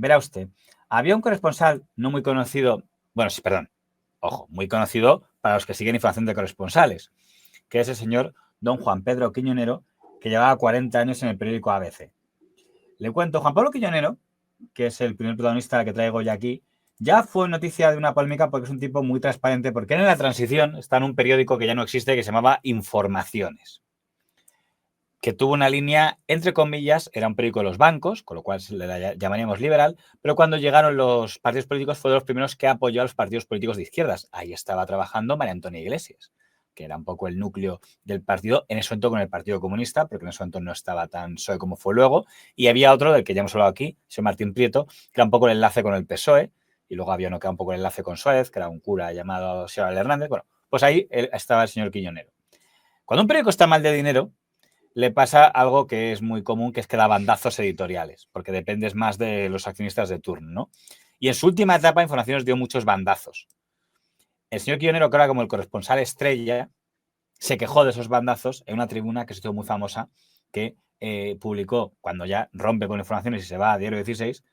verá usted, había un corresponsal no muy conocido, bueno, sí, perdón, ojo, muy conocido para los que siguen información de corresponsales, que es el señor don Juan Pedro Quiñonero, que llevaba 40 años en el periódico ABC. Le cuento, Juan Pablo Quiñonero, que es el primer protagonista que traigo ya aquí, ya fue noticia de una polémica porque es un tipo muy transparente, porque en la transición está en un periódico que ya no existe, que se llamaba Informaciones, que tuvo una línea, entre comillas, era un periódico de los bancos, con lo cual le llamaríamos liberal, pero cuando llegaron los partidos políticos fue de los primeros que apoyó a los partidos políticos de izquierdas. Ahí estaba trabajando María Antonia Iglesias, que era un poco el núcleo del partido, en ese momento con el Partido Comunista, porque en ese momento no estaba tan PSOE como fue luego, y había otro del que ya hemos hablado aquí, señor Martín Prieto, que era un poco el enlace con el PSOE, y luego había uno que era un poco el enlace con Suárez, que era un cura llamado Señor Hernández. Bueno, pues ahí estaba el señor Quiñonero. Cuando un periódico está mal de dinero, le pasa algo que es muy común, que es que da bandazos editoriales, porque dependes más de los accionistas de turno, ¿no? Y en su última etapa, Informaciones dio muchos bandazos. El señor Quiñonero, que era como el corresponsal estrella, se quejó de esos bandazos en una tribuna que se hizo muy famosa, que publicó cuando ya rompe con Informaciones y se va a Diario 16,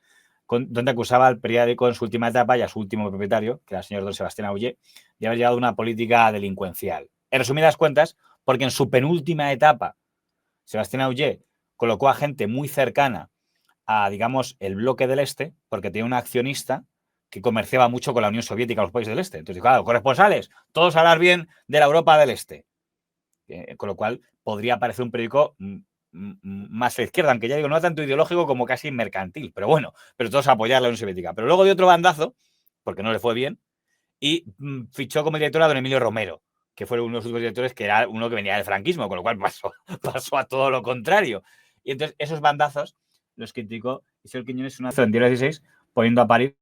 donde acusaba al periódico en su última etapa y a su último propietario, que era el señor don Sebastián Auger, de haber llevado una política delincuencial. En resumidas cuentas, porque en su penúltima etapa Sebastián Auger colocó a gente muy cercana a, digamos, el bloque del Este, porque tenía un accionista que comerciaba mucho con la Unión Soviética, los países del Este. Entonces, claro, corresponsales, todos hablar bien de la Europa del Este. Con lo cual, podría parecer un periódico más a la izquierda, aunque ya digo, no tanto ideológico como casi mercantil, pero bueno, pero todos a apoyar la Unión Soviética. Pero luego dio otro bandazo, porque no le fue bien, y fichó como director a don Emilio Romero, que fue uno de los últimos directores que era uno que venía del franquismo, con lo cual pasó a todo lo contrario. Y entonces esos bandazos los criticó Isidoro Quiñones en Diario 16, poniendo a parir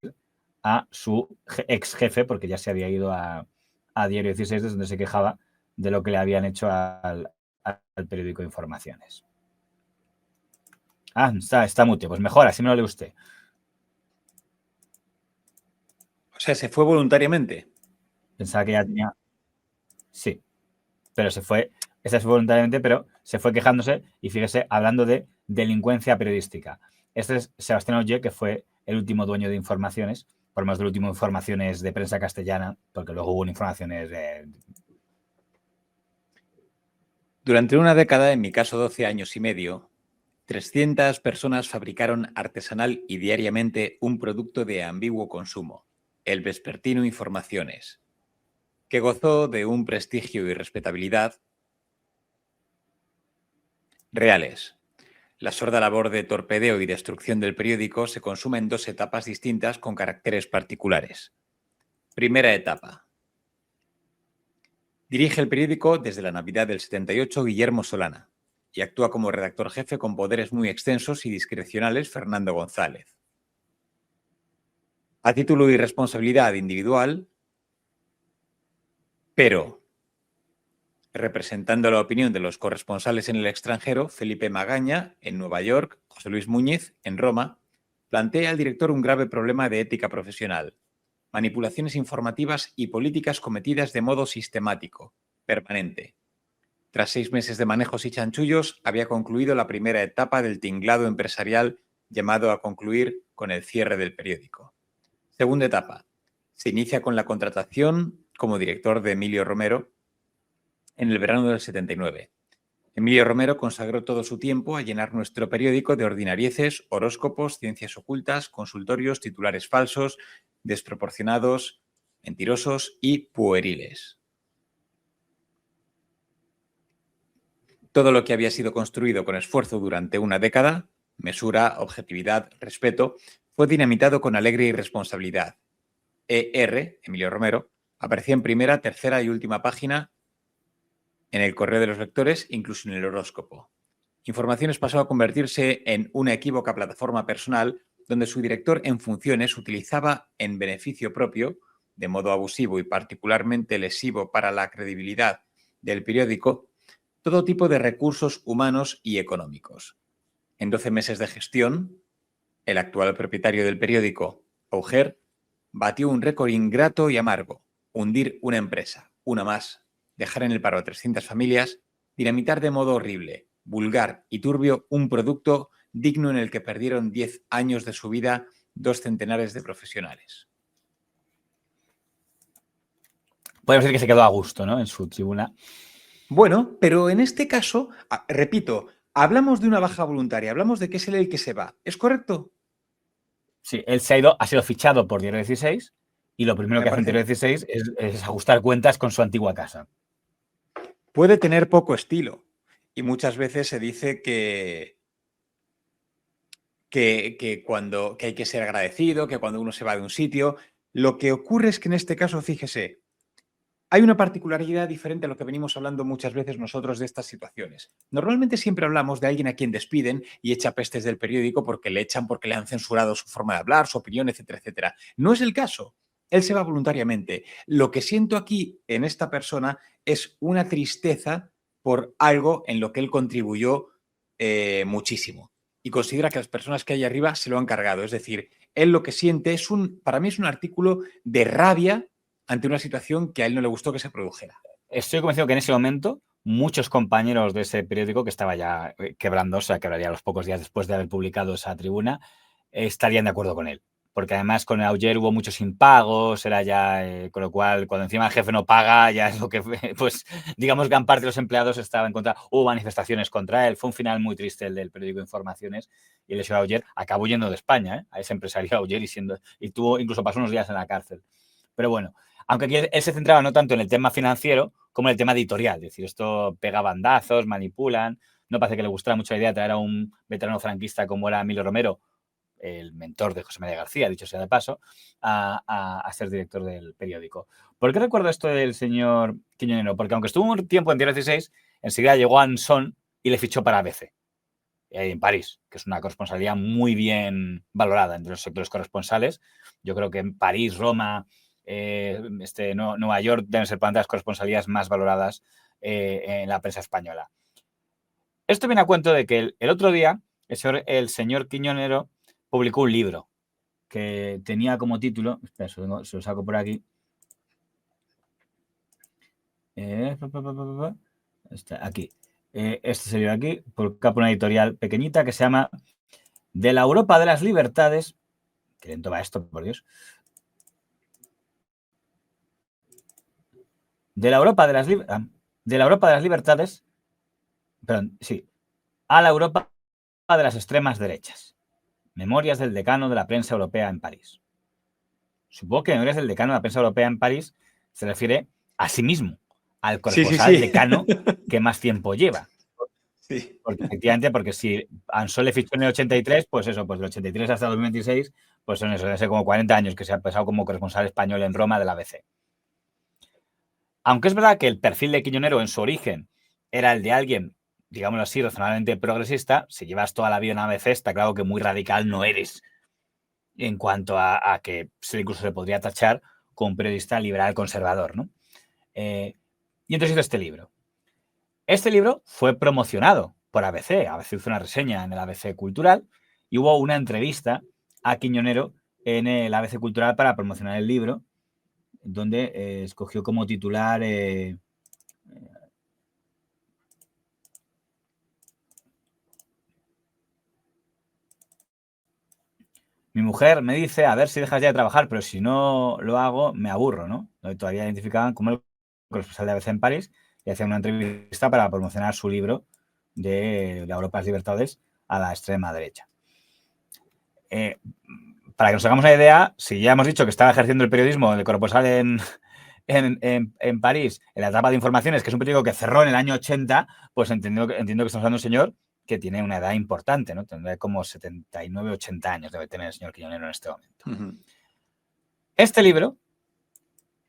a su ex jefe, porque ya se había ido a Diario 16, desde donde se quejaba de lo que le habían hecho al periódico Informaciones. Ah, está mute, pues mejor, así me lo lee usted. O sea, ¿se fue voluntariamente? Pensaba que ya tenía... Sí, pero se fue, esa fue voluntariamente, pero se fue quejándose y fíjese, hablando de delincuencia periodística. Este es Sebastián Auger, que fue el último dueño de Informaciones, por más del último Informaciones de prensa castellana, porque luego hubo Informaciones de... Durante una década, en mi caso 12 años y medio, 300 personas fabricaron artesanal y diariamente un producto de ambiguo consumo, el vespertino Informaciones, que gozó de un prestigio y respetabilidad reales. La sorda labor de torpedeo y destrucción del periódico se consume en dos etapas distintas con caracteres particulares. Primera etapa. Dirige el periódico desde la Navidad del 78 Guillermo Solana y actúa como redactor jefe con poderes muy extensos y discrecionales Fernando González. A título y responsabilidad individual, pero representando la opinión de los corresponsales en el extranjero, Felipe Magaña, en Nueva York, José Luis Muñiz, en Roma, plantea al director un grave problema de ética profesional: manipulaciones informativas y políticas cometidas de modo sistemático, permanente. Tras 6 meses de manejos y chanchullos, había concluido la primera etapa del tinglado empresarial llamado a concluir con el cierre del periódico. Segunda etapa. Se inicia con la contratación como director de Emilio Romero en el verano del 79. Emilio Romero consagró todo su tiempo a llenar nuestro periódico de ordinarieces, horóscopos, ciencias ocultas, consultorios, titulares falsos, desproporcionados, mentirosos y pueriles. Todo lo que había sido construido con esfuerzo durante una década, mesura, objetividad, respeto, fue dinamitado con alegre irresponsabilidad. E.R., Emilio Romero, aparecía en primera, tercera y última página en el correo de los lectores, incluso en el horóscopo. Informaciones pasó a convertirse en una equívoca plataforma personal donde su director en funciones utilizaba en beneficio propio, de modo abusivo y particularmente lesivo para la credibilidad del periódico, todo tipo de recursos humanos y económicos. En 12 meses de gestión, el actual propietario del periódico, Auger, batió un récord ingrato y amargo: hundir una empresa, una más, dejar en el paro a 300 familias, dinamitar de modo horrible, vulgar y turbio un producto digno en el que perdieron 10 años de su vida 2 centenares de profesionales. Podemos decir que se quedó a gusto, ¿no? En su tribuna. Bueno, pero en este caso, repito, hablamos de una baja voluntaria, hablamos de que es él el que se va. ¿Es correcto? Sí, él ha sido fichado por Diario 16 y lo primero Me que hace en parece. Diario 16 es ajustar cuentas con su antigua casa. Puede tener poco estilo y muchas veces se dice que hay que ser agradecido, que cuando uno se va de un sitio. Lo que ocurre es que en este caso, fíjese, hay una particularidad diferente a lo que venimos hablando muchas veces nosotros de estas situaciones. Normalmente siempre hablamos de alguien a quien despiden y echa pestes del periódico porque le echan, porque le han censurado su forma de hablar, su opinión, etcétera, etcétera. No es el caso. Él se va voluntariamente. Lo que siento aquí en esta persona es una tristeza por algo en lo que él contribuyó muchísimo. Y considera que las personas que hay arriba se lo han cargado. Es decir, él lo que siente es para mí es un artículo de rabia ante una situación que a él no le gustó que se produjera. Estoy convencido que en ese momento muchos compañeros de ese periódico, que estaba ya quebrándose, o sea, quebraría a los pocos días después de haber publicado esa tribuna, estarían de acuerdo con él. Porque además con el Auger hubo muchos impagos, era ya, con lo cual, cuando encima el jefe no paga, ya es lo que, pues, digamos, gran parte de los empleados estaba en contra. Hubo manifestaciones contra él, fue un final muy triste el del periódico Informaciones, y el señor Auger acabó yendo de España, a ese empresario Auger, y tuvo, incluso pasó unos días en la cárcel. Pero bueno, aunque aquí él se centraba no tanto en el tema financiero como en el tema editorial. Es decir, esto pega bandazos, manipulan. No parece que le gustara mucho la idea de traer a un veterano franquista como era Emilio Romero, el mentor de José María García, dicho sea de paso, a ser director del periódico. ¿Por qué recuerdo esto del señor Quiñonero? Porque aunque estuvo un tiempo en Diario 16, enseguida llegó a Anson y le fichó para ABC, en París, que es una corresponsalía muy bien valorada entre los sectores corresponsales. Yo creo que en París, Roma, Nueva York deben ser para las corresponsalías más valoradas en la prensa española. Esto viene a cuento de que el otro día el señor Quiñonero publicó un libro que tenía como título, espera, se lo saco por aquí, aquí, este es el libro aquí, publicado por una editorial pequeñita que se llama De la Europa de las Libertades, que lento va esto, por Dios, de la Europa de las Libertades, perdón, sí, a la Europa de las extremas derechas. Memorias del decano de la prensa europea en París. Supongo que Memorias del decano de la prensa europea en París se refiere a sí mismo, al corresponsal decano que más tiempo lleva. Sí. Porque efectivamente, porque si Ansol le fichó en el 83, pues eso, pues del 83 hasta 2026, pues son eso, debe ser como 40 años que se ha pasado como corresponsal español en Roma de la ABC. Aunque es verdad que el perfil de Quiñonero en su origen era el de alguien, digámoslo así, razonablemente progresista, si llevas toda la vida en ABC, está claro que muy radical no eres en cuanto a que incluso se podría tachar como un periodista liberal conservador, ¿no? Y entonces hizo este libro. Este libro fue promocionado por ABC. ABC hizo una reseña en el ABC Cultural y hubo una entrevista a Quiñonero en el ABC Cultural para promocionar el libro, donde escogió como titular mi mujer me dice, a ver si dejas ya de trabajar, pero si no lo hago, me aburro, ¿no? Todavía identificaban como el corresponsal de ABC en París y hacían una entrevista para promocionar su libro de la Europa de las Libertades a la extrema derecha. Para que nos hagamos una idea, si ya hemos dicho que estaba ejerciendo el periodismo de corresponsal en París, en la etapa de informaciones, que es un periódico que cerró en el año 80, pues entiendo que estamos hablando de un señor que tiene una edad importante, ¿no? Tendrá como 79, 80 años debe tener el señor Quiñonero en este momento. Este libro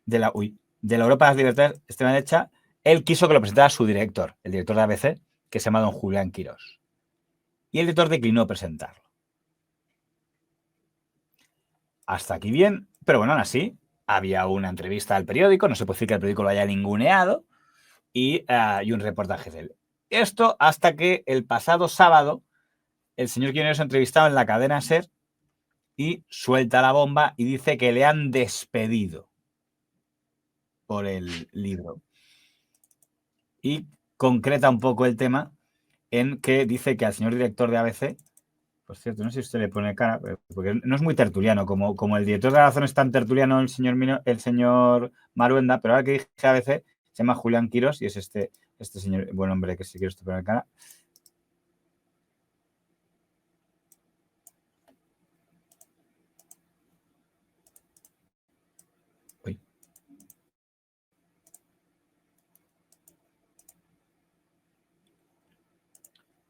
de la Europa de las Libertades extrema derecha, él quiso que lo presentara su director, el director de ABC, que se llama don Julián Quirós. Y el director declinó presentarlo. Hasta aquí bien, pero bueno, aún así, había una entrevista al periódico, no se puede decir que el periódico lo haya ninguneado, y un reportaje de él. Esto hasta que el pasado sábado el señor Quiñonero se ha entrevistado en la cadena SER y suelta la bomba y dice que le han despedido por el libro. Y concreta un poco el tema en que dice que al señor director de ABC, Por cierto, no sé si usted le pone cara, porque no es muy tertuliano, como el director de La Razón es tan tertuliano, el señor Maruenda, pero ahora que dije ABC, se llama Julián Quirós y es este señor, buen hombre que si quiere usted poner cara. Uy.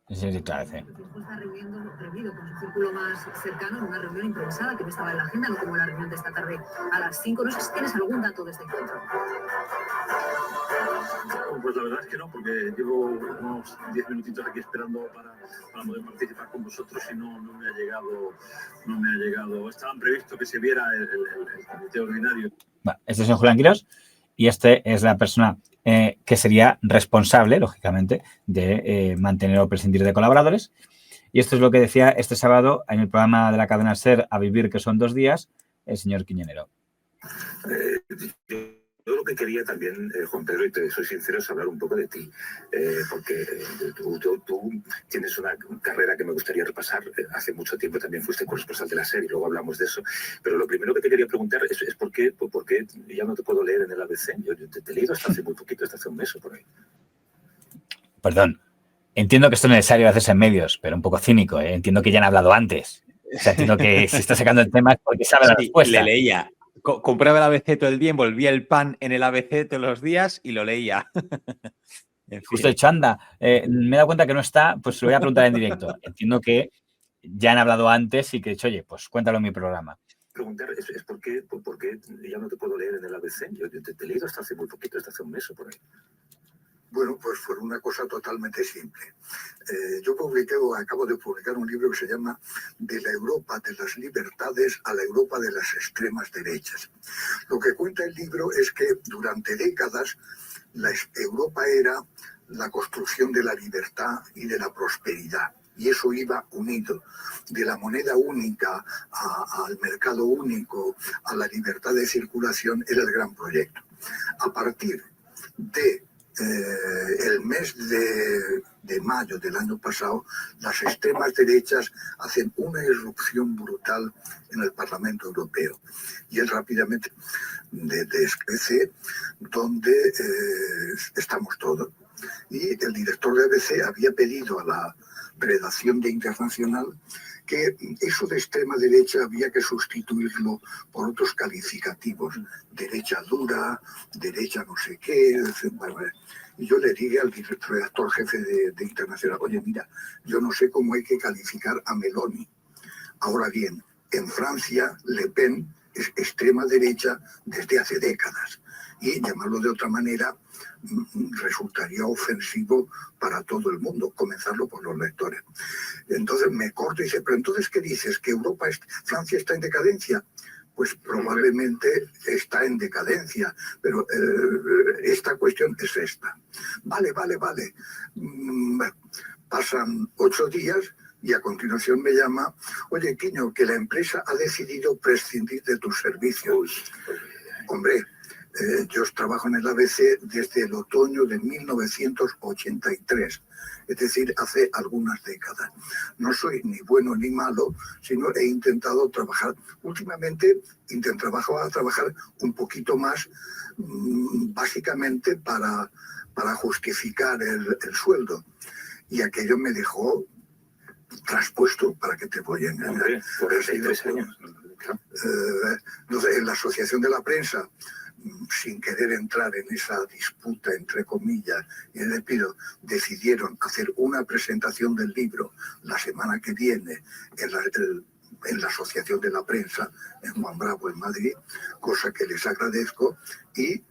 El señor director de ABC. Está reunido con su círculo más cercano en una reunión improvisada que no estaba en la agenda, no como la reunión de esta tarde a las 5. No sé si tienes algún dato de este encuentro. Pues la verdad es que no, porque llevo unos 10 minutitos aquí esperando para poder participar con vosotros y no me ha llegado. Estaban previsto que se viera el comité ordinario. Bueno, este es el señor Julián Quirós y este es la persona que sería responsable, lógicamente, de mantener o prescindir de colaboradores. Y esto es lo que decía este sábado en el programa de la cadena SER A Vivir, que son 2 días, el señor Quiñonero. Yo lo que quería también, Juan Pedro, y te soy sincero, es hablar un poco de ti, porque tú tienes una carrera que me gustaría repasar. Hace mucho tiempo también fuiste corresponsal de la SER y luego hablamos de eso. Pero lo primero que te quería preguntar es por qué ya no te puedo leer en el ABC. Yo te he leído hasta hace muy poquito, hasta hace un mes o por ahí. Perdón, entiendo que esto es necesario hacerse en medios, pero un poco cínico, ¿eh? Entiendo que ya han hablado antes. O sea, entiendo que si está sacando el tema es porque sabe la respuesta. Le leía. Compraba el ABC todo el día, envolvía el pan en el ABC todos los días y lo leía. En fin. Justo he dicho, anda, me he dado cuenta que no está, pues se lo voy a preguntar en directo. Entiendo que ya han hablado antes y que he dicho, oye, pues cuéntalo en mi programa. Preguntar es por qué ya no te puedo leer en el ABC. Yo te he leído hasta hace muy poquito, hasta hace un mes o por ahí. Bueno, pues fue una cosa totalmente simple. Yo acabo de publicar un libro que se llama De la Europa de las libertades a la Europa de las extremas derechas. Lo que cuenta el libro es que durante décadas Europa era la construcción de la libertad y de la prosperidad. Y eso iba unido. De la moneda única al mercado único, a la libertad de circulación, era el gran proyecto. A partir de el mes de mayo del año pasado, las extremas derechas hacen una irrupción brutal en el Parlamento Europeo. Y es rápidamente descrece donde estamos todos. Y el director de ABC había pedido a la redacción de Internacional que eso de extrema derecha había que sustituirlo por otros calificativos, derecha dura, derecha no sé qué. Y yo le dije al redactor jefe de Internacional, oye, mira, yo no sé cómo hay que calificar a Meloni. Ahora bien, en Francia, Le Pen es extrema derecha desde hace décadas. Y llamarlo de otra manera resultaría ofensivo para todo el mundo, comenzarlo por los lectores. Entonces me corto y dice, pero entonces, ¿qué dices? ¿Que Francia está en decadencia? Pues probablemente está en decadencia, pero esta cuestión es esta. Vale. Pasan 8 días y a continuación me llama, oye, Quiño, que la empresa ha decidido prescindir de tus servicios. Hombre, yo trabajo en el ABC desde el otoño de 1983, es decir, hace algunas décadas. No soy ni bueno ni malo, sino he intentado trabajar. Últimamente trabajar un poquito más, básicamente para justificar el sueldo. Y aquello me dejó traspuesto, para que te voy a engañar. Por 3 años. Entonces, en la Asociación de la Prensa, sin querer entrar en esa disputa, entre comillas, y le pido, decidieron hacer una presentación del libro la semana que viene en la Asociación de la Prensa, en Juan Bravo, en Madrid, cosa que les agradezco. Y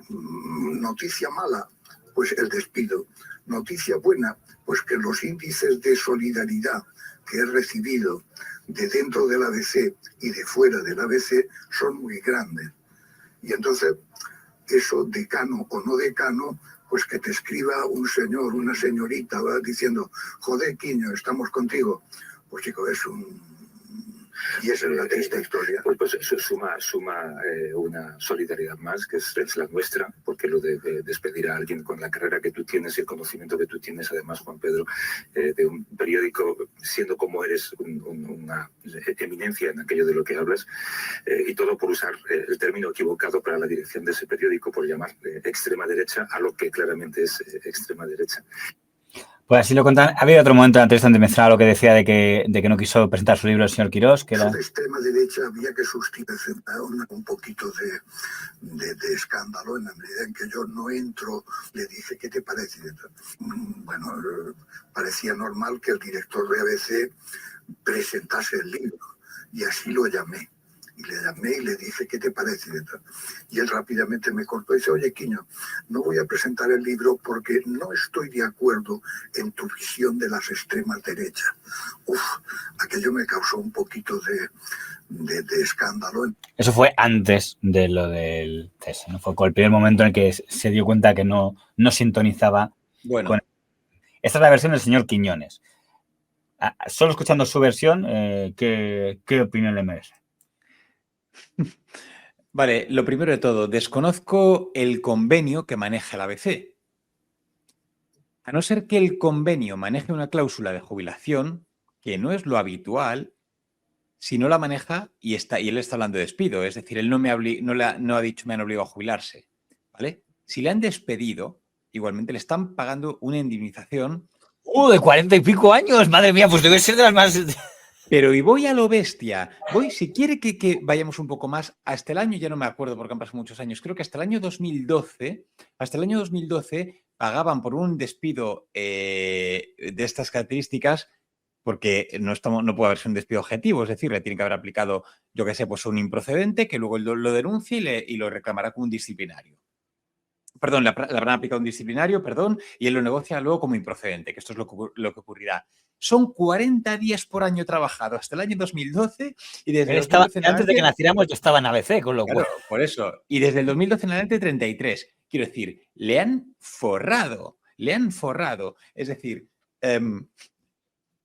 noticia mala, pues el despido. Noticia buena, pues que los índices de solidaridad que he recibido de dentro del ABC y de fuera del ABC son muy grandes. Y entonces, eso, decano o no decano, pues que te escriba un señor, una señorita, ¿verdad? Diciendo, joder, Quiño, estamos contigo. Pues chico, es un Y esa es la triste historia. Pues eso suma una solidaridad más, que es la nuestra, porque lo de despedir a alguien con la carrera que tú tienes y el conocimiento que tú tienes, además, Juan Pedro, de un periódico, siendo como eres una eminencia en aquello de lo que hablas, y todo por usar el término equivocado para la dirección de ese periódico, por llamar extrema derecha a lo que claramente es extrema derecha. Pues así lo contan. Ha habido otro momento antes donde mencionaba lo que decía de que no quiso presentar su libro el señor Quirós, que era... De extrema derecha había que sustituir un poquito de escándalo en la medida en que yo no entro, le dije, ¿qué te parece? Bueno, parecía normal que el director de ABC presentase el libro y así lo llamé. Y le llamé y le dije, ¿qué te parece? Y él rápidamente me cortó y dice, oye, Quiño, no voy a presentar el libro porque no estoy de acuerdo en tu visión de las extremas derechas. Aquello me causó un poquito de escándalo. Eso fue antes de lo del cese, ¿no? Fue el primer momento en el que se dio cuenta que no sintonizaba. Bueno. Con... Esta es la versión del señor Quiñones. Solo escuchando su versión, ¿qué opinión le merece? Vale, lo primero de todo, desconozco el convenio que maneja el ABC. A no ser que el convenio maneje una cláusula de jubilación, que no es lo habitual, si no la maneja y él está hablando de despido, es decir, él no ha dicho me han obligado a jubilarse, ¿vale? Si le han despedido, igualmente le están pagando una indemnización. De 40 y pico años, madre mía, pues debe ser de las más... Pero y voy a lo bestia. Si quiere que vayamos un poco más, hasta el año, ya no me acuerdo porque han pasado muchos años, creo que hasta el año 2012 pagaban por un despido de estas características, porque no puede haberse un despido objetivo, es decir, le tienen que haber aplicado, yo qué sé, pues un improcedente que luego lo denuncie y lo reclamará como un disciplinario. Perdón, le habrán aplicado un disciplinario, y él lo negocia luego como improcedente, que esto es lo que ocurrirá. Son 40 días por año trabajado hasta el año 2012 y desde el 2012 antes de que naciéramos yo estaba en ABC, con lo cual... Por eso. Y desde el 2012 en adelante 33. Quiero decir, le han forrado. Es decir,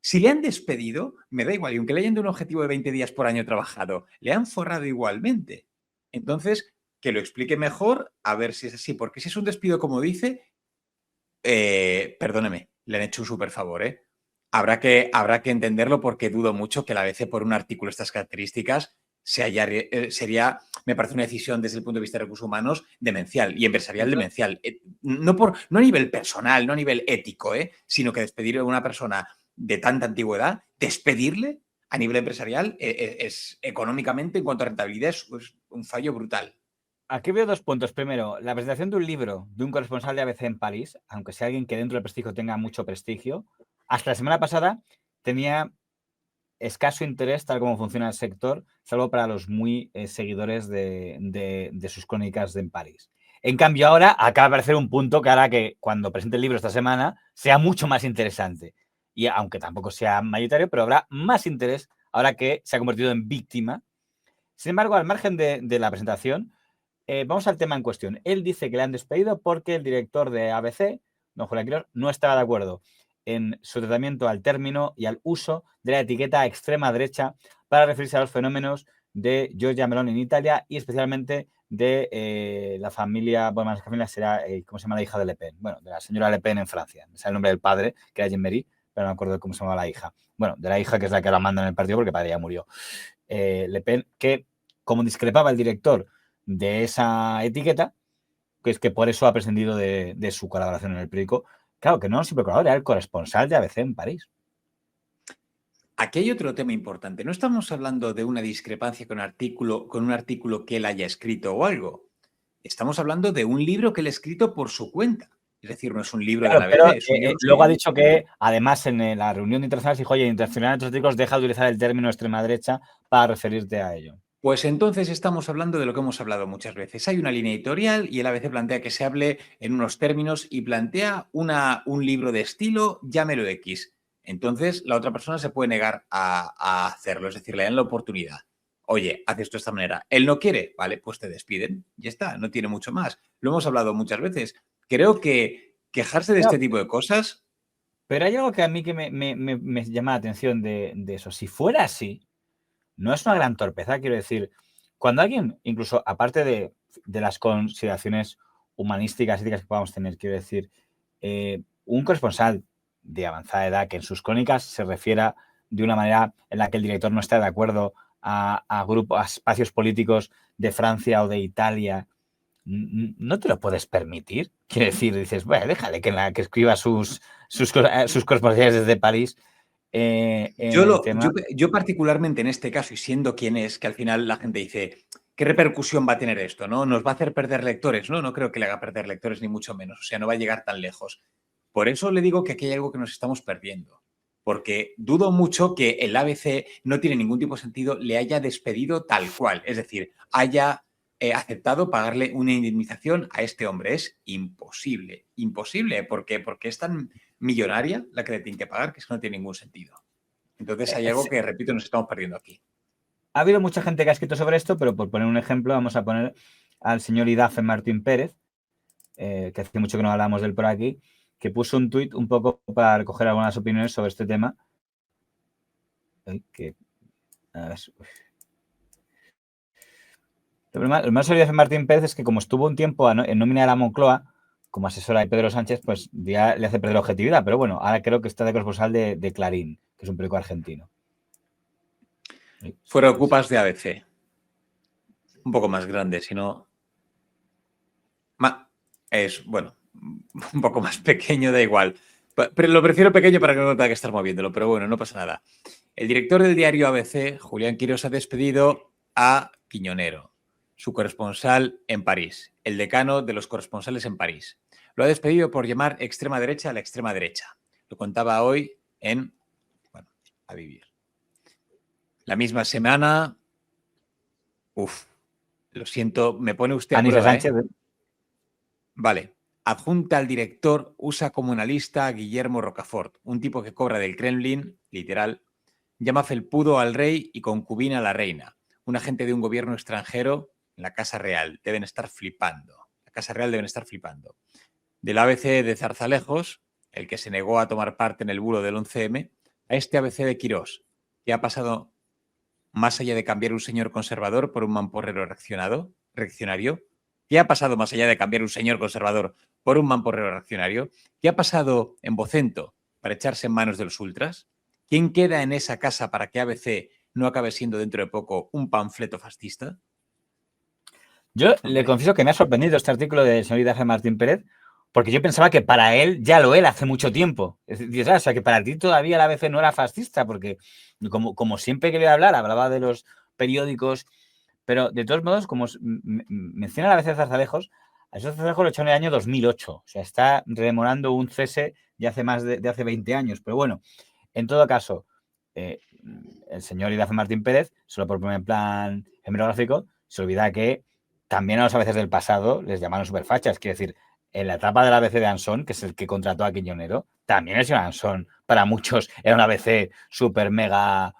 si le han despedido, me da igual. Y aunque le hayan dado un objetivo de 20 días por año trabajado, le han forrado igualmente. Entonces, que lo explique mejor, a ver si es así. Porque si es un despido como dice, perdóneme, le han hecho un súper favor, ¿eh? Habrá que entenderlo porque dudo mucho que la ABC por un artículo de estas características sería, me parece una decisión desde el punto de vista de recursos humanos demencial y empresarial demencial. No a nivel personal, no a nivel ético, sino que despedir a una persona de tanta antigüedad, despedirle a nivel empresarial es económicamente, en cuanto a rentabilidad, es un fallo brutal. Aquí veo dos puntos. Primero, la presentación de un libro de un corresponsal de ABC en París, aunque sea alguien que dentro del prestigio tenga mucho prestigio, hasta la semana pasada tenía escaso interés tal como funciona el sector, salvo para los muy seguidores de sus crónicas en París. En cambio, ahora acaba de aparecer un punto que hará que cuando presente el libro esta semana sea mucho más interesante. Y aunque tampoco sea mayoritario, pero habrá más interés ahora que se ha convertido en víctima. Sin embargo, al margen de la presentación, vamos al tema en cuestión. Él dice que le han despedido porque el director de ABC, don Julián Quirós, no estaba de acuerdo en su tratamiento al término y al uso de la etiqueta extrema derecha para referirse a los fenómenos de Giorgia Meloni en Italia y especialmente de la familia, bueno, más que familia será, ¿cómo se llama la hija de Le Pen? Bueno, de la señora Le Pen en Francia. Me sale el nombre del padre, que era Jean-Marie, pero no me acuerdo de cómo se llama la hija. Bueno, de la hija que es la que la manda en el partido porque el padre ya murió. Le Pen, que como discrepaba el director de esa etiqueta, que es que por eso ha prescindido de su colaboración en el periódico. Claro, que no siempre colaborador, era el corresponsal de ABC en París. Aquí hay otro tema importante. No estamos hablando de una discrepancia con un artículo que él haya escrito o algo. Estamos hablando de un libro que él ha escrito por su cuenta. Es decir, no es un libro de la ABC. Luego ha dicho que, además, en la reunión de internacionales dijo, oye, internacional de artículos deja de utilizar el término extrema derecha para referirte a ello. Pues entonces estamos hablando de lo que hemos hablado muchas veces. Hay una línea editorial y el ABC plantea que se hable en unos términos y plantea un libro de estilo, llámelo X. Entonces la otra persona se puede negar a hacerlo, es decir, le dan la oportunidad. Oye, haz esto de esta manera. Él no quiere, vale, pues te despiden. Ya está, no tiene mucho más. Lo hemos hablado muchas veces. Creo que quejarse de este tipo de cosas... Pero hay algo que a mí que me llama la atención de eso. Si fuera así, no es una gran torpeza, quiero decir, cuando alguien, incluso aparte de las consideraciones humanísticas, éticas que podamos tener, quiero decir, un corresponsal de avanzada edad que en sus crónicas se refiera de una manera en la que el director no está de acuerdo a grupos, a espacios políticos de Francia o de Italia, no te lo puedes permitir. Quiero decir, dices, bueno, déjale que escriba sus corresponsalías desde París. Yo particularmente en este caso, y siendo quien es, que al final la gente dice, ¿qué repercusión va a tener esto? ¿No? ¿Nos va a hacer perder lectores? No creo que le haga perder lectores, ni mucho menos. O sea, no va a llegar tan lejos. Por eso le digo que aquí hay algo que nos estamos perdiendo. Porque dudo mucho que el ABC no tiene ningún tipo de sentido, le haya despedido tal cual. Es decir, haya aceptado pagarle una indemnización a este hombre. Es imposible. Imposible. ¿Por qué? Porque es tan millonaria la que le tienen que pagar que es que no tiene ningún sentido. Entonces hay algo que, repito, nos estamos perdiendo aquí. Ha habido mucha gente que ha escrito sobre esto, pero por poner un ejemplo, vamos a poner al señor Idafe Martín Pérez, que hace mucho que no hablamos de él por aquí, que puso un tuit un poco para recoger algunas opiniones sobre este tema. Lo más sobre Idafe Martín Pérez es que como estuvo un tiempo en nómina de la Moncloa, como asesora de Pedro Sánchez, pues ya le hace perder la objetividad. Pero bueno, ahora creo que está de corresponsal de Clarín, que es un periódico argentino. Fuera ocupas de ABC. Un poco más grande, si no... Es, bueno, un poco más pequeño, da igual. Pero lo prefiero pequeño para que no tenga que estar moviéndolo, pero bueno, no pasa nada. El director del diario ABC, Julián Quirós, ha despedido a Quiñonero, su corresponsal en París, el decano de los corresponsales en París. Lo ha despedido por llamar extrema derecha a la extrema derecha. Lo contaba hoy en... Bueno, a vivir. La misma semana... Lo siento, me pone usted a Anisa prueba, Sánchez. Vale. Adjunta al director, usa como analista a Guillermo Rocafort, un tipo que cobra del Kremlin, literal, llama felpudo al rey y concubina a la reina. Un agente de un gobierno extranjero en la Casa Real. Deben estar flipando. La Casa Real deben estar flipando. Del ABC de Zarzalejos, el que se negó a tomar parte en el bulo del 11M, a este ABC de Quirós, que ha pasado más allá de cambiar un señor conservador por un mamporrero reaccionario. ¿Qué ha pasado más allá de cambiar un señor conservador por un mamporrero reaccionario? ¿Qué ha pasado en Vocento para echarse en manos de los ultras? ¿Quién queda en esa casa para que ABC no acabe siendo dentro de poco un panfleto fascista? Yo le confieso que me ha sorprendido este artículo del señor Idafe Martín Pérez, porque yo pensaba que para él ya lo era hace mucho tiempo. Es decir, o sea, que para ti todavía la ABC no era fascista, porque como siempre que le hablar, hablaba de los periódicos, pero de todos modos, como menciona la ABC de Zarzalejos, a esos Zarzalejos lo echaron en el año 2008. O sea, está rememorando un cese de hace más de hace 20 años. Pero bueno, en todo caso, el señor Idafe Martín Pérez, solo por poner en plan hemerográfico, se olvida que también a los ABCs del pasado les llamaron superfachas. Quiero decir, en la etapa del ABC de Ansón, que es el que contrató a Quiñonero, también el señor Ansón, para muchos, era un ABC super mega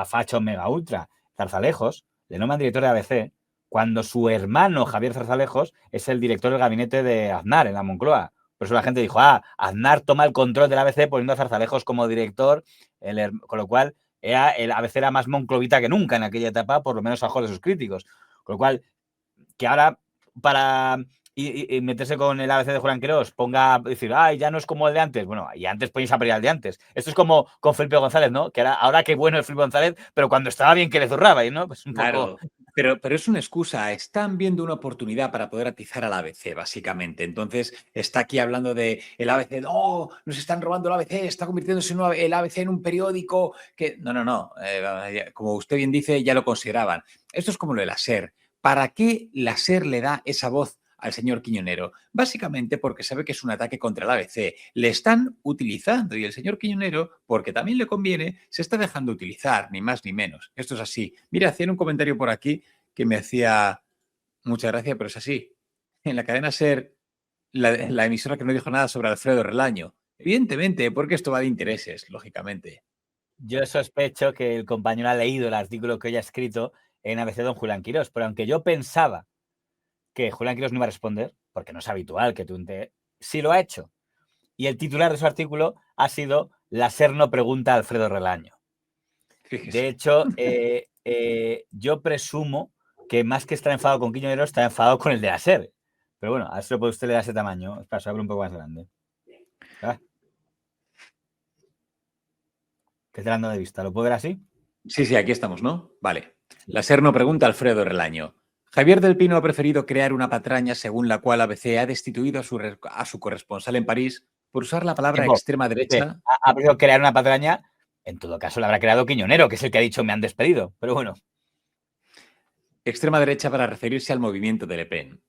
facho, mega ultra. Zarzalejos le nombran director de ABC cuando su hermano Javier Zarzalejos es el director del gabinete de Aznar en la Moncloa. Por eso la gente dijo, Aznar toma el control del ABC poniendo a Zarzalejos como director, con lo cual el ABC era más monclovita que nunca en aquella etapa, por lo menos a ojos de sus críticos. Con lo cual, que ahora para y meterse con el ABC de Julián Quirós ponga decir, ya no es como el de antes. Bueno, y antes ponéis a pelear el de antes. Esto es como con Felipe González, ¿no? Que ahora qué bueno es Felipe González, pero cuando estaba bien que le zurraba, ¿no? Pues un Claro, poco... pero es una excusa. Están viendo una oportunidad para poder atizar al ABC, básicamente. Entonces, está aquí hablando de el ABC, no, nos están robando el ABC, está convirtiéndose el ABC en un periódico que... No. Como usted bien dice, ya lo consideraban. Esto es como lo de la SER. ¿Para qué la SER le da esa voz al señor Quiñonero? Básicamente porque sabe que es un ataque contra el ABC. Le están utilizando y el señor Quiñonero, porque también le conviene, se está dejando utilizar, ni más ni menos. Esto es así. Mira, hacían un comentario por aquí que me hacía mucha gracia, pero es así. En la cadena SER, la emisora que no dijo nada sobre Alfredo Relaño. Evidentemente, porque esto va de intereses, lógicamente. Yo sospecho que el compañero ha leído el artículo que hoy ha escrito en ABC don Julián Quirós, pero aunque yo pensaba que Julián Quirós no iba a responder, porque no es habitual que sí lo ha hecho. Y el titular de su artículo ha sido La SER no pregunta a Alfredo Relaño. Fíjese. De hecho, yo presumo que más que estar enfadado con Quiñonero, está enfadado con el de la SER. Pero bueno, a ver si lo puede usted leer a ese tamaño. Espera, se abre un poco más grande. ¿Ah? ¿Qué te dando de vista? ¿Lo puedo ver así? Sí, aquí estamos, ¿no? Vale. La SER no pregunta a Alfredo Relaño. Javier del Pino ha preferido crear una patraña según la cual ABC ha destituido a su corresponsal en París por usar la palabra Tiempo. extrema derecha. Ha podido crear una patraña. En todo caso, la habrá creado Quiñonero, que es el que ha dicho me han despedido. Pero bueno. Extrema derecha para referirse al movimiento de Le Pen.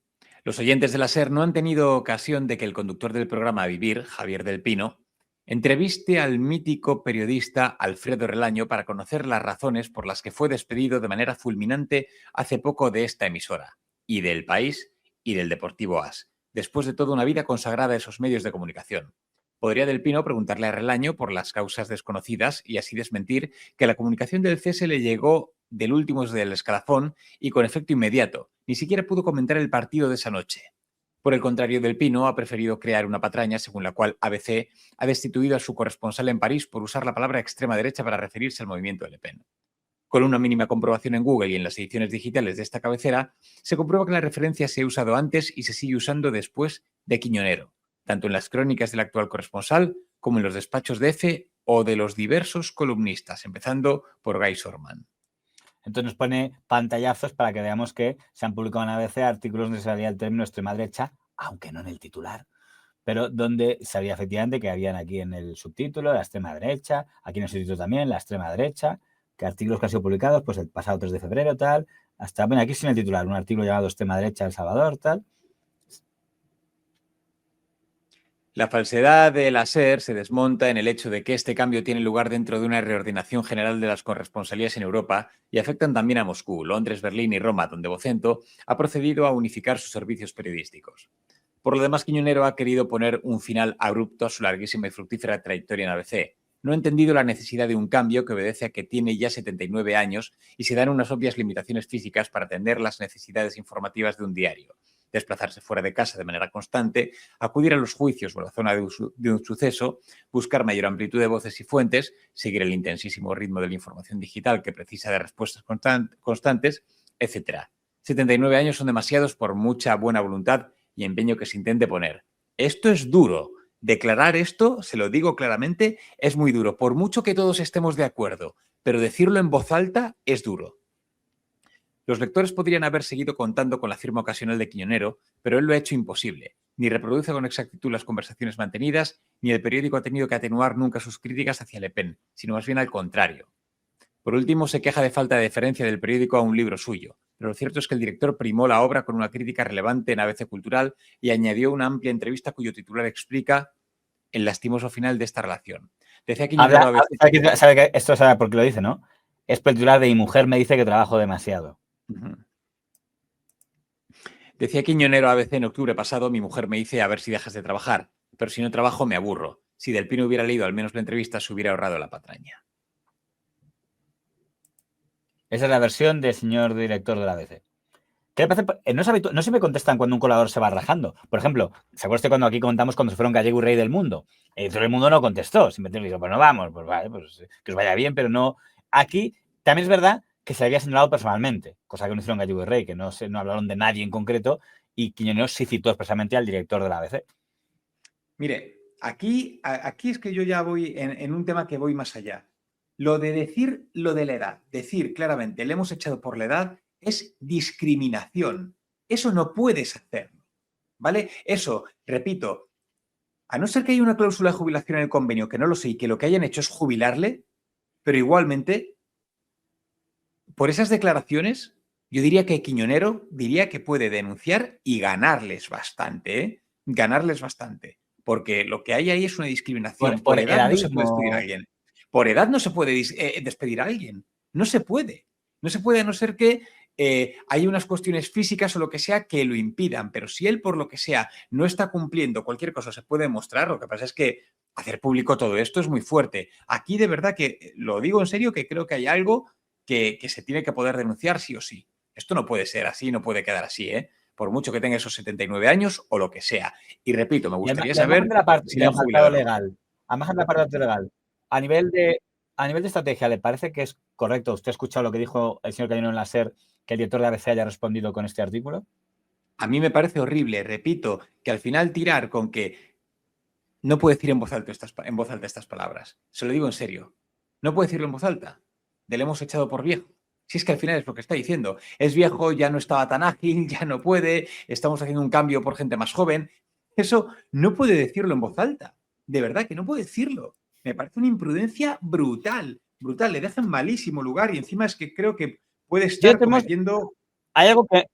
Los oyentes de la SER no han tenido ocasión de que el conductor del programa Vivir, Javier del Pino, entreviste al mítico periodista Alfredo Relaño para conocer las razones por las que fue despedido de manera fulminante hace poco de esta emisora, y del País y del Deportivo AS, después de toda una vida consagrada a esos medios de comunicación. Podría del Pino preguntarle a Relaño por las causas desconocidas y así desmentir que la comunicación del cese le llegó del último del escalafón y con efecto inmediato. Ni siquiera pudo comentar el partido de esa noche. Por el contrario, del Pino ha preferido crear una patraña según la cual ABC ha destituido a su corresponsal en París por usar la palabra extrema derecha para referirse al movimiento de Le Pen. Con una mínima comprobación en Google y en las ediciones digitales de esta cabecera, se comprueba que la referencia se ha usado antes y se sigue usando después de Quiñonero, tanto en las crónicas del actual corresponsal como en los despachos de F o de los diversos columnistas, empezando por Guy Sorman. Entonces nos pone pantallazos para que veamos que se han publicado en ABC artículos donde salía el término extrema derecha, aunque no en el titular, pero donde sabía efectivamente que habían aquí en el subtítulo la extrema derecha, aquí en el subtítulo también la extrema derecha, que artículos que han sido publicados pues el pasado 3 de febrero, tal, hasta, bueno, aquí sin el titular, un artículo llamado extrema derecha El Salvador, tal. La falsedad de la SER se desmonta en el hecho de que este cambio tiene lugar dentro de una reordinación general de las corresponsalías en Europa y afectan también a Moscú, Londres, Berlín y Roma, donde Vocento ha procedido a unificar sus servicios periodísticos. Por lo demás, Quiñonero ha querido poner un final abrupto a su larguísima y fructífera trayectoria en ABC. No ha entendido la necesidad de un cambio que obedece a que tiene ya 79 años y se dan unas obvias limitaciones físicas para atender las necesidades informativas de un diario. Desplazarse fuera de casa de manera constante, acudir a los juicios o a la zona de un suceso, buscar mayor amplitud de voces y fuentes, seguir el intensísimo ritmo de la información digital que precisa de respuestas constantes, etc. 79 años son demasiados por mucha buena voluntad y empeño que se intente poner. Esto es duro. Declarar esto, se lo digo claramente, es muy duro. Por mucho que todos estemos de acuerdo, pero decirlo en voz alta es duro. Los lectores podrían haber seguido contando con la firma ocasional de Quiñonero, pero él lo ha hecho imposible. Ni reproduce con exactitud las conversaciones mantenidas, ni el periódico ha tenido que atenuar nunca sus críticas hacia Le Pen, sino más bien al contrario. Por último, se queja de falta de deferencia del periódico a un libro suyo, pero lo cierto es que el director primó la obra con una crítica relevante en ABC Cultural y añadió una amplia entrevista cuyo titular explica el lastimoso final de esta relación. Decía Quiñonero ¿Sabe que esto sabe por qué lo dice, no? Es por el titular de Mi mujer me dice que trabajo demasiado. Decía Quiñonero a ABC en octubre pasado, mi mujer me dice a ver si dejas de trabajar, pero si no trabajo me aburro. Si Del Pino hubiera leído al menos la entrevista, se hubiera ahorrado la patraña. Esa es la versión del señor director de la ABC. ¿Qué le parece? No se me contestan cuando un colaborador se va rajando. Por ejemplo, ¿se acuerda usted cuando aquí contamos cuando se fueron Gallego y Rey del Mundo? Todo el mundo no contestó. Simplemente dijo, pues no vamos, pues vale, pues que os vaya bien, pero no. Aquí también es verdad que se había señalado personalmente, cosa que no hicieron Gallego y Rey, que no hablaron de nadie en concreto, y Quiñonero sí citó expresamente al director de la ABC. Mire, aquí es que yo ya voy en un tema que voy más allá. Lo de decir lo de la edad, decir claramente, le hemos echado por la edad, es discriminación. Eso no puedes hacerlo, ¿vale? Eso, repito, a no ser que haya una cláusula de jubilación en el convenio, que no lo sé, y que lo que hayan hecho es jubilarle, pero igualmente, por esas declaraciones, yo diría que Quiñonero diría que puede denunciar y ganarles bastante, ¿eh? Ganarles bastante. Porque lo que hay ahí es una discriminación. Por edad no se puede despedir a alguien. Por edad no se puede despedir a alguien. No se puede. No se puede a no ser que hay unas cuestiones físicas o lo que sea que lo impidan. Pero si él, por lo que sea, no está cumpliendo cualquier cosa, se puede demostrar. Lo que pasa es que hacer público todo esto es muy fuerte. Aquí, de verdad, que lo digo en serio, que creo que hay algo que se tiene que poder denunciar sí o sí. Esto no puede ser así, no puede quedar así, ¿eh? Por mucho que tenga esos 79 años o lo que sea. Y repito, me gustaría saber de la parte si le han jubilado jubilado legal, además de la parte legal, a nivel de a nivel de estrategia, ¿le parece que es correcto? ¿Usted ha escuchado lo que dijo el señor Cañonero en la SER, que el director de ABC haya respondido con este artículo? A mí me parece horrible, repito, que al final tirar con que no puede decir en voz alta estas palabras. Se lo digo en serio. No puede decirlo en voz alta. Le hemos echado por viejo. Si es que al final es lo que está diciendo. Es viejo, ya no estaba tan ágil, ya no puede, estamos haciendo un cambio por gente más joven. Eso no puede decirlo en voz alta. De verdad que no puede decirlo. Me parece una imprudencia brutal, brutal. Le deja en malísimo lugar y encima es que creo que puede estar cometiendo... Hay algo que...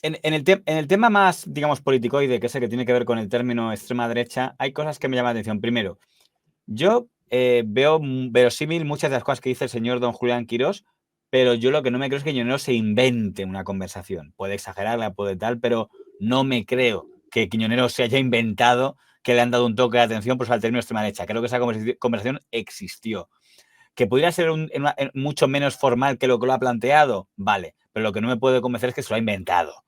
En el tema más, digamos, politicoide, que es el que tiene que ver con el término extrema derecha, hay cosas que me llaman la atención. Primero, yo veo verosímil muchas de las cosas que dice el señor don Julián Quirós, pero yo lo que no me creo es que Quiñonero se invente una conversación. Puede exagerarla, puede tal, pero no me creo que Quiñonero se haya inventado que le han dado un toque de atención por el término extrema derecha. Creo que esa conversación existió. ¿Que pudiera ser mucho menos formal que lo ha planteado? Vale, pero lo que no me puede convencer es que se lo ha inventado.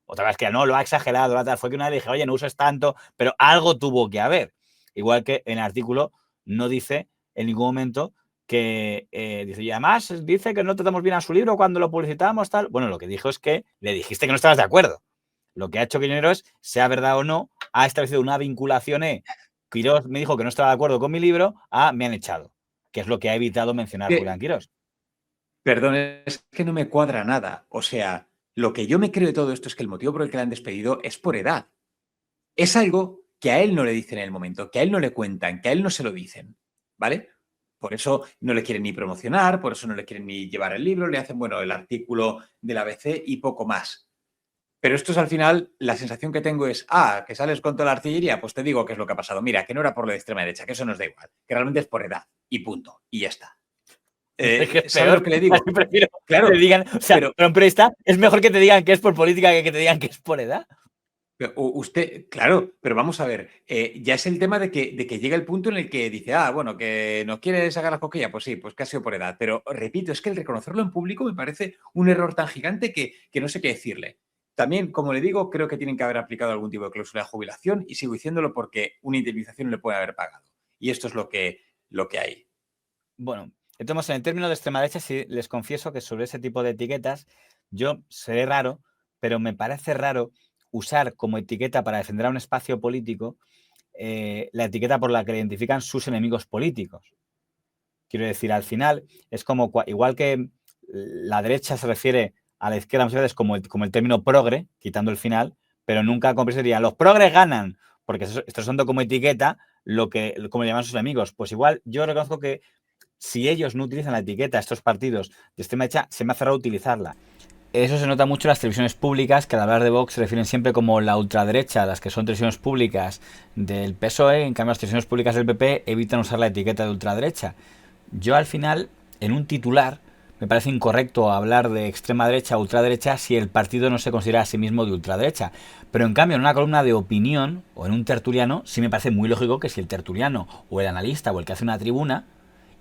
Otra vez que no, lo ha exagerado, fue que una vez dije, oye, no uses tanto, pero algo tuvo que haber. Igual que en el artículo no dice en ningún momento que dice, y además dice que no tratamos bien a su libro cuando lo publicitamos, tal. Bueno, lo que dijo es que le dijiste que no estabas de acuerdo. Lo que ha hecho Quiñonero es, sea verdad o no, ha establecido una vinculación. Quirós me dijo que no estaba de acuerdo con mi libro, me han echado, que es lo que ha evitado mencionar Julián Quirós. Perdón, es que no me cuadra nada. O sea, lo que yo me creo de todo esto es que el motivo por el que le han despedido es por edad. Es algo que a él no le dicen en el momento, que a él no le cuentan, que a él no se lo dicen, ¿vale? Por eso no le quieren ni promocionar, por eso no le quieren ni llevar el libro, le hacen, bueno, el artículo del ABC y poco más. Pero esto es al final, la sensación que tengo es, que sales con toda la artillería, pues te digo qué es lo que ha pasado. Mira, que no era por lo de extrema derecha, que eso nos da igual, que realmente es por edad y punto, y ya está. ¿Sabes lo que le digo? Prefiero claro, que te digan, o sea, pero un periodista es mejor que te digan que es por política que te digan que es por edad. Usted, claro, pero vamos a ver, ya es el tema de que llega el punto en el que dice, bueno, que nos quiere sacar la coquilla, pues sí, pues que ha sido por edad. Pero repito, es que el reconocerlo en público me parece un error tan gigante que no sé qué decirle. También, como le digo, creo que tienen que haber aplicado algún tipo de cláusula de jubilación y sigo diciéndolo porque una indemnización le puede haber pagado. Y esto es lo que hay. Bueno, entonces en el término de extrema derecha sí les confieso que sobre ese tipo de etiquetas yo seré raro, pero me parece raro usar como etiqueta para defender a un espacio político la etiqueta por la que le identifican sus enemigos políticos. Quiero decir, al final es como, igual que la derecha se refiere a la izquierda muchas veces como el término progre, quitando el final, pero nunca como se diría, los progres ganan, porque estos son como etiqueta como le llaman sus enemigos. Pues igual yo reconozco que si ellos no utilizan la etiqueta, estos partidos de extrema derecha, se me ha cerrado utilizarla. Eso se nota mucho en las televisiones públicas, que al hablar de Vox se refieren siempre como la ultraderecha, las que son televisiones públicas del PSOE, en cambio las televisiones públicas del PP evitan usar la etiqueta de ultraderecha. Yo al final, en un titular, me parece incorrecto hablar de extrema derecha o ultraderecha si el partido no se considera a sí mismo de ultraderecha. Pero en cambio, en una columna de opinión o en un tertuliano, sí me parece muy lógico que si el tertuliano o el analista o el que hace una tribuna,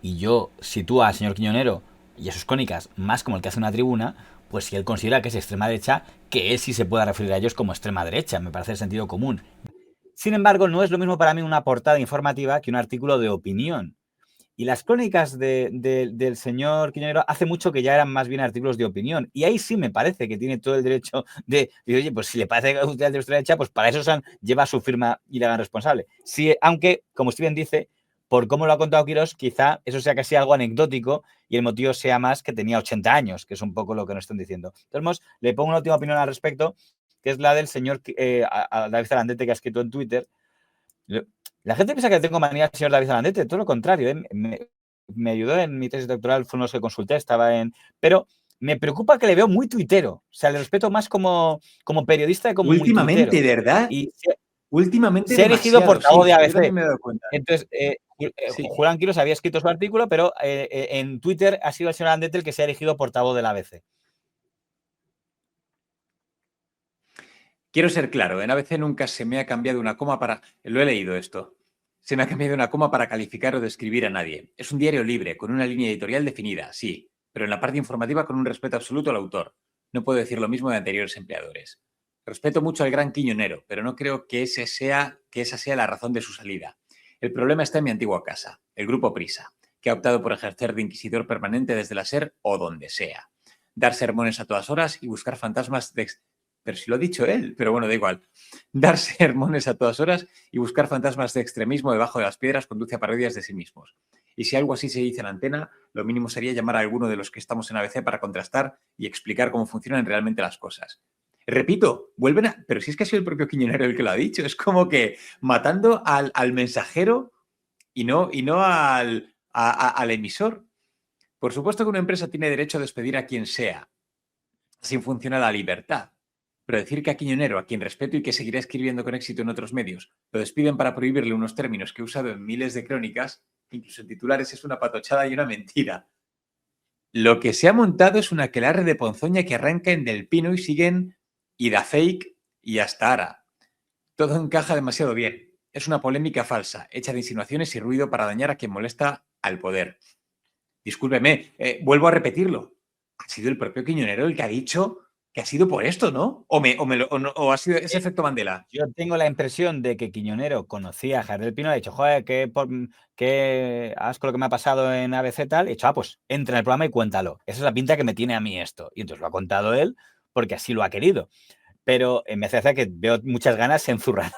y yo sitúo al señor Quiñonero y a sus crónicas más como el que hace una tribuna, pues si él considera que es extrema derecha, que él sí se pueda referir a ellos como extrema derecha, me parece el sentido común. Sin embargo, no es lo mismo para mí una portada informativa que un artículo de opinión. Y las crónicas del señor Quiñonero hace mucho que ya eran más bien artículos de opinión. Y ahí sí me parece que tiene todo el derecho de oye, pues si le parece que usted es de extrema derecha, pues para eso lleva su firma y le hagan responsable. Sí, aunque, como usted bien dice, por cómo lo ha contado Quirós, quizá eso sea casi algo anecdótico y el motivo sea más que tenía 80 años, que es un poco lo que nos están diciendo. Entonces, le pongo una última opinión al respecto, que es la del señor David Zalandete, que ha escrito en Twitter. La gente piensa que tengo manía al señor David Zalandete, todo lo contrario. Me ayudó en mi tesis doctoral, fue uno que consulté, pero me preocupa que le veo muy tuitero. O sea, le respeto más como periodista que como últimamente, muy tuitero. ¿verdad? Y últimamente se ha elegido portavoz de ABC. Yo también me he dado cuenta. Entonces, Julián Quirós había escrito su artículo, pero en Twitter ha sido el señor Zalandete el que se ha elegido portavoz del ABC. Quiero ser claro, en ABC nunca se me ha cambiado una coma para... Lo he leído esto. Se me ha cambiado una coma para calificar o describir a nadie. Es un diario libre, con una línea editorial definida, sí, pero en la parte informativa con un respeto absoluto al autor. No puedo decir lo mismo de anteriores empleadores. Respeto mucho al gran Quiñonero, pero no creo que esa sea la razón de su salida. El problema está en mi antigua casa, el Grupo Prisa, que ha optado por ejercer de inquisidor permanente desde la SER o donde sea. Dar sermones a todas horas y buscar fantasmas de... Pero si lo ha dicho él, pero bueno, da igual. Dar sermones a todas horas y buscar fantasmas de extremismo debajo de las piedras conduce a parodias de sí mismos. Y si algo así se dice en antena, lo mínimo sería llamar a alguno de los que estamos en ABC para contrastar y explicar cómo funcionan realmente las cosas. Repito, vuelven a... Pero si es que ha sido el propio Quiñonero el que lo ha dicho. Es como que matando al mensajero y no al emisor. Por supuesto que una empresa tiene derecho a despedir a quien sea. Así funciona la libertad. Pero decir que a Quiñonero, a quien respeto y que seguirá escribiendo con éxito en otros medios, lo despiden para prohibirle unos términos que he usado en miles de crónicas, incluso en titulares, es una patochada y una mentira. Lo que se ha montado es una aquelarre de ponzoña que arranca en Del Pino y siguen Ida Fake y hasta Ara. Todo encaja demasiado bien. Es una polémica falsa, hecha de insinuaciones y ruido para dañar a quien molesta al poder. Discúlpeme, vuelvo a repetirlo. Ha sido el propio Quiñonero el que ha dicho que ha sido por esto, ¿no? ¿O ha sido ese efecto Mandela? Yo tengo la impresión de que Quiñonero conocía a Javier del Pino y ha dicho, joder, qué asco lo que me ha pasado en ABC tal. Y he dicho, pues entra en el programa y cuéntalo. Esa es la pinta que me tiene a mí esto. Y entonces lo ha contado él porque así lo ha querido. Pero me hace que veo muchas ganas de enzurrar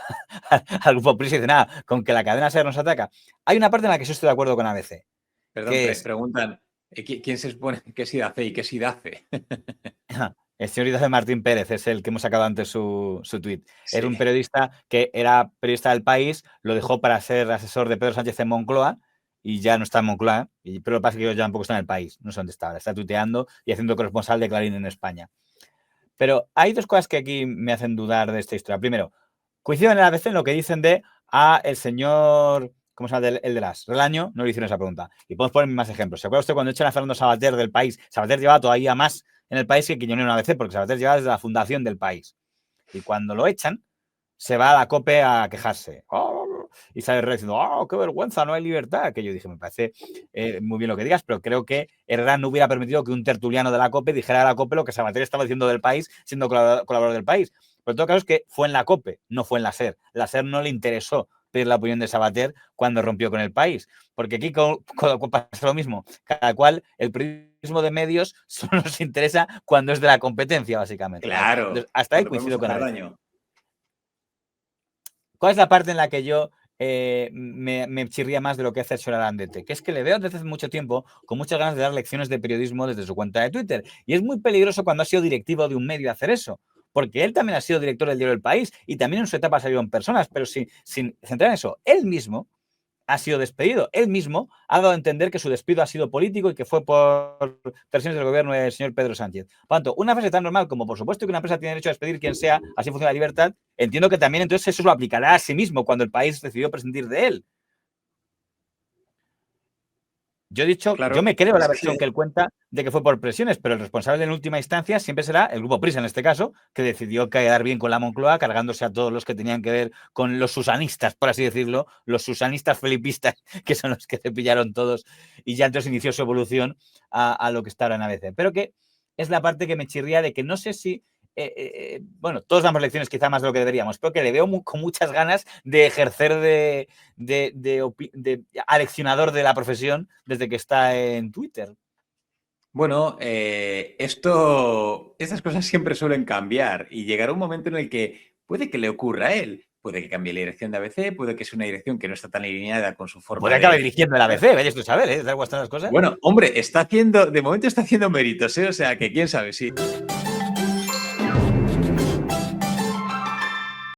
al grupo Prisa y dice, nada, con que la cadena SER nos ataca. Hay una parte en la que sí estoy de acuerdo con ABC. Perdón, preguntan, ¿quién se supone que es IDACE y qué es IDACE? El señor Idace Martín Pérez es el que hemos sacado antes su tuit. Sí. Era un periodista que era periodista del País, lo dejó para ser asesor de Pedro Sánchez en Moncloa y ya no está en Moncloa, pero lo que pasa es que ya tampoco está en el País, no sé dónde está ahora, está tuiteando y haciendo corresponsal de Clarín en España. Pero hay dos cosas que aquí me hacen dudar de esta historia. Primero, coincido en el ABC en lo que dicen de el señor, ¿cómo se llama? El de las Relaño, no le hicieron esa pregunta. Y podemos poner más ejemplos. ¿Se acuerda usted cuando echan a Fernando Savater del País? Savater llevaba todavía más en el País que Quiñonero en ABC, porque Savater llevaba desde la fundación del País. Y cuando lo echan, se va a la COPE a quejarse. Y sale Herrera diciendo, qué vergüenza, no hay libertad. Que yo dije, me parece muy bien lo que digas, pero creo que Herrera no hubiera permitido que un tertuliano de la COPE dijera a la COPE lo que Savater estaba diciendo del País, siendo colaborador del País. Pero en todo caso es que fue en la COPE, no fue en la SER. La SER no le interesó pedir la opinión de Savater cuando rompió con el País. Porque aquí pasa lo mismo. Cada cual, el periodismo de medios solo nos interesa cuando es de la competencia, básicamente. Claro. Entonces, hasta ahí coincido con él. ¿Cuál es la parte en la que yo me chirría más de lo que hace el señor Arandete? Que es que le veo desde hace mucho tiempo con muchas ganas de dar lecciones de periodismo desde su cuenta de Twitter. Y es muy peligroso cuando ha sido directivo de un medio hacer eso. Porque él también ha sido director del diario El País y también en su etapa salieron personas, pero sin centrar en eso. Él mismo ha sido despedido. Él mismo ha dado a entender que su despido ha sido político y que fue por presiones del gobierno del señor Pedro Sánchez. Por tanto, una frase tan normal como, por supuesto, que una empresa tiene derecho a despedir quien sea, así funciona la libertad, entiendo que también entonces eso lo aplicará a sí mismo cuando el País decidió prescindir de él. Yo he dicho, claro, yo me creo la versión que él cuenta de que fue por presiones, pero el responsable en última instancia siempre será el grupo Prisa, en este caso, que decidió quedar bien con la Moncloa, cargándose a todos los que tenían que ver con los susanistas, por así decirlo, los susanistas felipistas, que son los que cepillaron todos, y ya entonces inició su evolución a lo que está ahora en ABC. Pero que es la parte que me chirría de que no sé si bueno, todos damos lecciones quizá más de lo que deberíamos, pero que le veo con muchas ganas de ejercer de aleccionador de la profesión desde que está en Twitter. Bueno, estas cosas siempre suelen cambiar y llegará un momento en el que puede que le ocurra a él. Puede que cambie la dirección de ABC, puede que sea una dirección que no está tan alineada con su forma. Puede que acabe dirigiendo el ABC, vayas tú a saber, ¿eh? ¿Te gustan las cosas? Bueno, hombre, de momento está haciendo méritos, ¿eh? O sea, que quién sabe, sí.